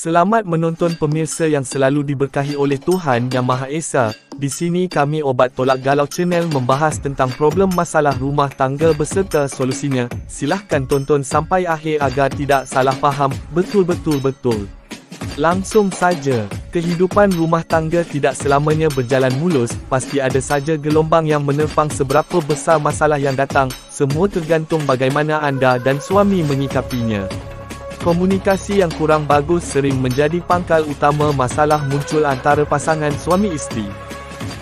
Selamat menonton pemirsa yang selalu diberkahi oleh Tuhan Yang Maha Esa. Di sini kami Obat Tolak Galau Channel membahas tentang problem masalah rumah tangga beserta solusinya. Silahkan tonton sampai akhir agar tidak salah faham. Betul. Langsung saja, kehidupan rumah tangga tidak selamanya berjalan mulus. Pasti ada saja gelombang yang menerpang. Seberapa besar masalah yang datang, semua tergantung bagaimana anda dan suami menyikapinya. Komunikasi yang kurang bagus sering menjadi pangkal utama masalah muncul antara pasangan suami isteri.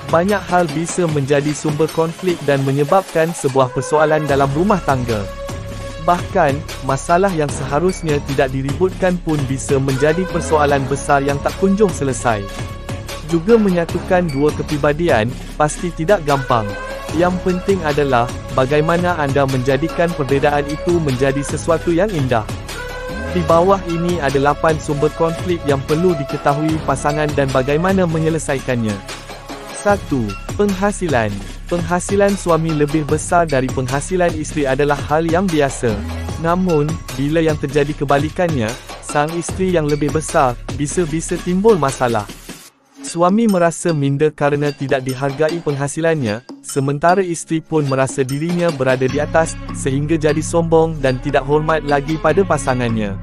Banyak hal bisa menjadi sumber konflik dan menyebabkan sebuah persoalan dalam rumah tangga. Bahkan, masalah yang seharusnya tidak diributkan pun bisa menjadi persoalan besar yang tak kunjung selesai. Juga menyatukan dua kepribadian, pasti tidak gampang. Yang penting adalah, bagaimana anda menjadikan perbezaan itu menjadi sesuatu yang indah. Di bawah ini ada 8 sumber konflik yang perlu diketahui pasangan dan bagaimana menyelesaikannya. 1. Penghasilan. Penghasilan suami lebih besar dari penghasilan isteri adalah hal yang biasa. Namun, bila yang terjadi kebalikannya, sang isteri yang lebih besar, bisa-bisa timbul masalah. Suami merasa minder kerana tidak dihargai penghasilannya, sementara isteri pun merasa dirinya berada di atas, sehingga jadi sombong dan tidak hormat lagi pada pasangannya.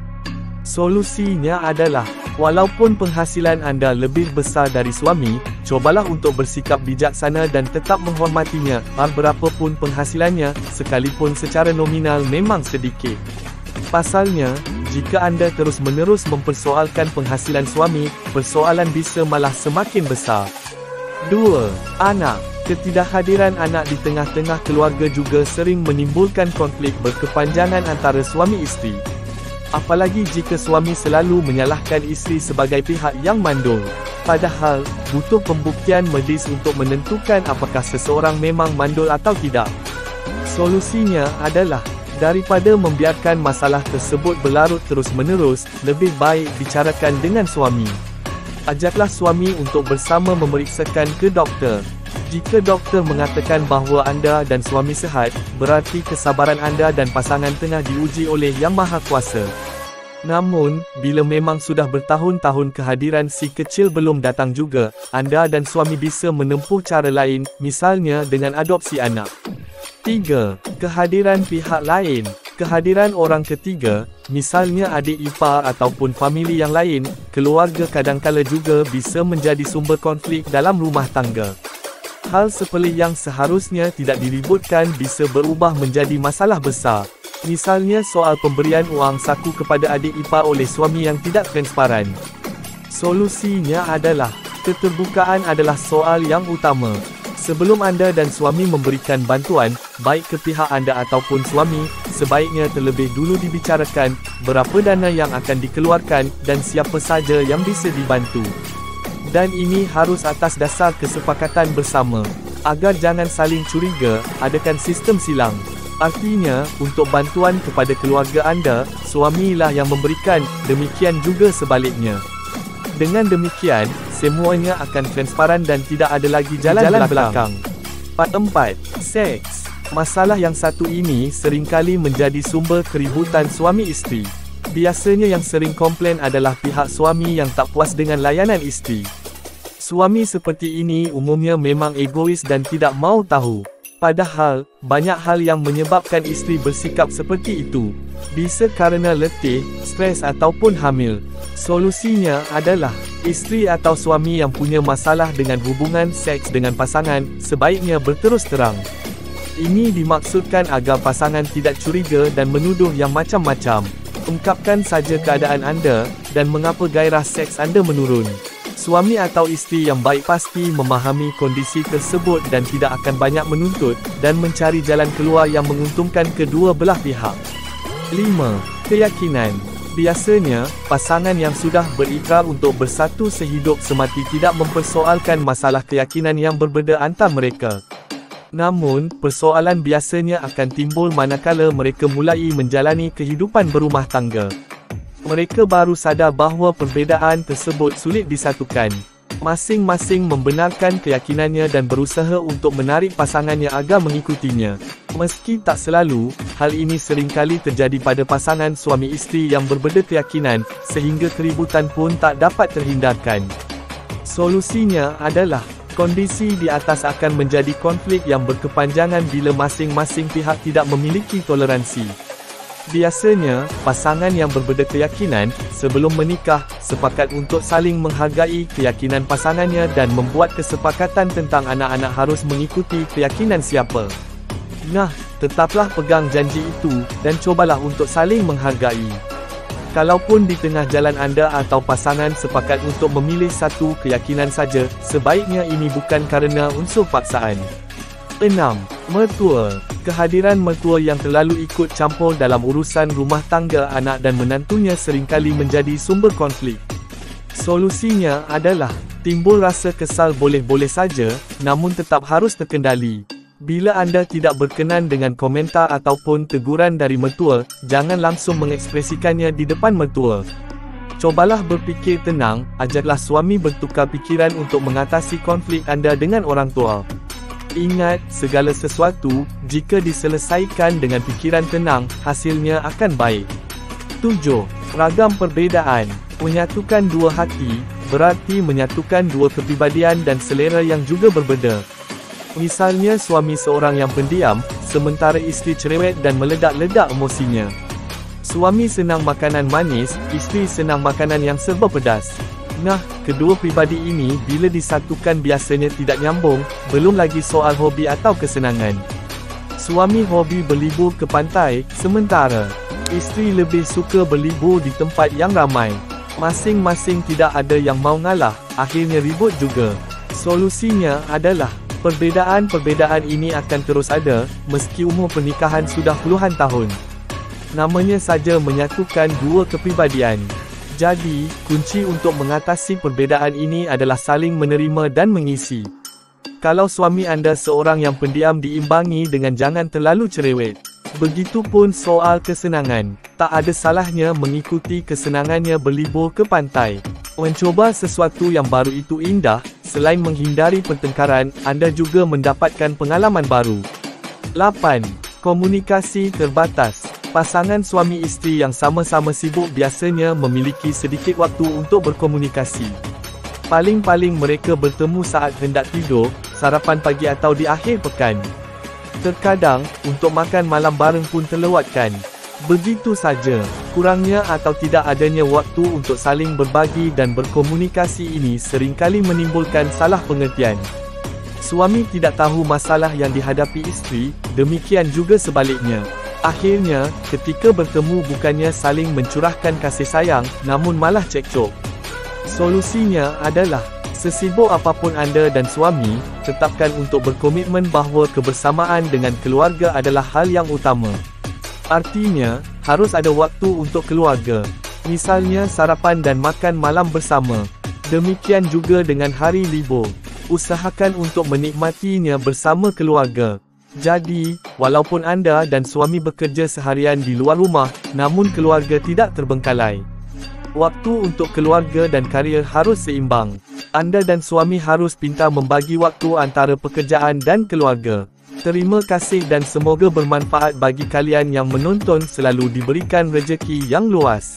Solusinya adalah, walaupun penghasilan anda lebih besar dari suami, cobalah untuk bersikap bijaksana dan tetap menghormatinya, berapapun penghasilannya, sekalipun secara nominal memang sedikit. Pasalnya, jika anda terus-menerus mempersoalkan penghasilan suami, persoalan bisa malah semakin besar. 2. Anak. Ketidakhadiran anak di tengah-tengah keluarga juga sering menimbulkan konflik berkepanjangan antara suami isteri. Apalagi jika suami selalu menyalahkan isteri sebagai pihak yang mandul. Padahal, butuh pembuktian medis untuk menentukan apakah seseorang memang mandul atau tidak. Solusinya adalah, daripada membiarkan masalah tersebut berlarut terus-menerus, lebih baik bicarakan dengan suami. Ajaklah suami untuk bersama memeriksakan ke doktor. Jika doktor mengatakan bahawa anda dan suami sihat, berarti kesabaran anda dan pasangan tengah diuji oleh Yang Maha Kuasa. Namun, bila memang sudah bertahun-tahun kehadiran si kecil belum datang juga, anda dan suami bisa menempuh cara lain, misalnya dengan adopsi anak. 3. Kehadiran pihak lain. Kehadiran orang ketiga, misalnya adik ipar ataupun famili yang lain, keluarga kadangkala juga bisa menjadi sumber konflik dalam rumah tangga. Hal sepele yang seharusnya tidak diributkan bisa berubah menjadi masalah besar. Misalnya soal pemberian wang saku kepada adik ipar oleh suami yang tidak transparan. Solusinya adalah, keterbukaan adalah soal yang utama. Sebelum anda dan suami memberikan bantuan, baik ke pihak anda ataupun suami, sebaiknya terlebih dulu dibicarakan, berapa dana yang akan dikeluarkan, dan siapa saja yang bisa dibantu. Dan ini harus atas dasar kesepakatan bersama. Agar jangan saling curiga, adakan sistem silang. Artinya, untuk bantuan kepada keluarga anda, suamilah yang memberikan, demikian juga sebaliknya. Dengan demikian, semuanya akan transparan dan tidak ada lagi jalan belakang. 4. Seks. Masalah yang satu ini seringkali menjadi sumber keributan suami isteri. Biasanya yang sering komplain adalah pihak suami yang tak puas dengan layanan isteri. Suami seperti ini umumnya memang egois dan tidak mau tahu. Padahal, banyak hal yang menyebabkan isteri bersikap seperti itu. Bisa kerana letih, stres ataupun hamil. Solusinya adalah, isteri atau suami yang punya masalah dengan hubungan seks dengan pasangan, sebaiknya berterus terang. Ini dimaksudkan agar pasangan tidak curiga dan menuduh yang macam-macam. Ungkapkan saja keadaan anda, dan mengapa gairah seks anda menurun. Suami atau isteri yang baik pasti memahami kondisi tersebut dan tidak akan banyak menuntut, dan mencari jalan keluar yang menguntungkan kedua belah pihak. 5. Keyakinan. Biasanya, pasangan yang sudah berikrar untuk bersatu sehidup semati tidak mempersoalkan masalah keyakinan yang berbeza antar mereka. Namun, persoalan biasanya akan timbul manakala mereka mulai menjalani kehidupan berumah tangga. Mereka baru sadar bahawa perbezaan tersebut sulit disatukan. Masing-masing membenarkan keyakinannya dan berusaha untuk menarik pasangannya agar mengikutinya. Meski tak selalu, hal ini seringkali terjadi pada pasangan suami isteri yang berbeza keyakinan, sehingga keributan pun tak dapat terhindarkan. Solusinya adalah, kondisi di atas akan menjadi konflik yang berkepanjangan bila masing-masing pihak tidak memiliki toleransi. Biasanya, pasangan yang berbeza keyakinan, sebelum menikah, sepakat untuk saling menghargai keyakinan pasangannya dan membuat kesepakatan tentang anak-anak harus mengikuti keyakinan siapa. Nah, tetaplah pegang janji itu, dan cobalah untuk saling menghargai. Kalaupun di tengah jalan anda atau pasangan sepakat untuk memilih satu keyakinan saja, sebaiknya ini bukan kerana unsur paksaan. 6. Mertua. Kehadiran mertua yang terlalu ikut campur dalam urusan rumah tangga anak dan menantunya seringkali menjadi sumber konflik. Solusinya adalah, timbul rasa kesal boleh-boleh saja, namun tetap harus terkendali. Bila anda tidak berkenan dengan komentar ataupun teguran dari mertua, jangan langsung mengekspresikannya di depan mertua. Cobalah berfikir tenang, ajarlah suami bertukar pikiran untuk mengatasi konflik anda dengan orang tua. Ingat, segala sesuatu, jika diselesaikan dengan fikiran tenang, hasilnya akan baik. 7. Ragam perbezaan. Menyatukan dua hati, berarti menyatukan dua kepribadian dan selera yang juga berbeza. Misalnya suami seorang yang pendiam, sementara isteri cerewet dan meledak-ledak emosinya. Suami senang makanan manis, isteri senang makanan yang serba pedas. Nah, kedua pribadi ini bila disatukan biasanya tidak nyambung, belum lagi soal hobi atau kesenangan. Suami hobi berlibur ke pantai, sementara isteri lebih suka berlibur di tempat yang ramai. Masing-masing tidak ada yang mau ngalah, akhirnya ribut juga. Solusinya adalah, perbezaan-perbezaan ini akan terus ada, meski umur pernikahan sudah puluhan tahun. Namanya saja menyatukan dua kepribadian. Jadi, kunci untuk mengatasi perbezaan ini adalah saling menerima dan mengisi. Kalau suami anda seorang yang pendiam diimbangi dengan jangan terlalu cerewet. Begitupun soal kesenangan, tak ada salahnya mengikuti kesenangannya berlibur ke pantai. Mencoba sesuatu yang baru itu indah, selain menghindari pertengkaran, anda juga mendapatkan pengalaman baru. 8. Komunikasi terbatas. Pasangan suami isteri yang sama-sama sibuk biasanya memiliki sedikit waktu untuk berkomunikasi. Paling-paling mereka bertemu saat hendak tidur, sarapan pagi atau di akhir pekan. Terkadang, untuk makan malam bareng pun terlewatkan. Begitu saja, kurangnya atau tidak adanya waktu untuk saling berbagi dan berkomunikasi ini seringkali menimbulkan salah pengertian. Suami tidak tahu masalah yang dihadapi isteri, demikian juga sebaliknya. Akhirnya, ketika bertemu bukannya saling mencurahkan kasih sayang, namun malah cekcok. Solusinya adalah, sesibuk apapun anda dan suami, tetapkan untuk berkomitmen bahawa kebersamaan dengan keluarga adalah hal yang utama. Artinya, harus ada waktu untuk keluarga. Misalnya sarapan dan makan malam bersama. Demikian juga dengan hari libur. Usahakan untuk menikmatinya bersama keluarga. Jadi, walaupun anda dan suami bekerja seharian di luar rumah, namun keluarga tidak terbengkalai. Waktu untuk keluarga dan karier harus seimbang. Anda dan suami harus pintar membagi waktu antara pekerjaan dan keluarga. Terima kasih dan semoga bermanfaat bagi kalian yang menonton. Selalu diberikan rejeki yang luas.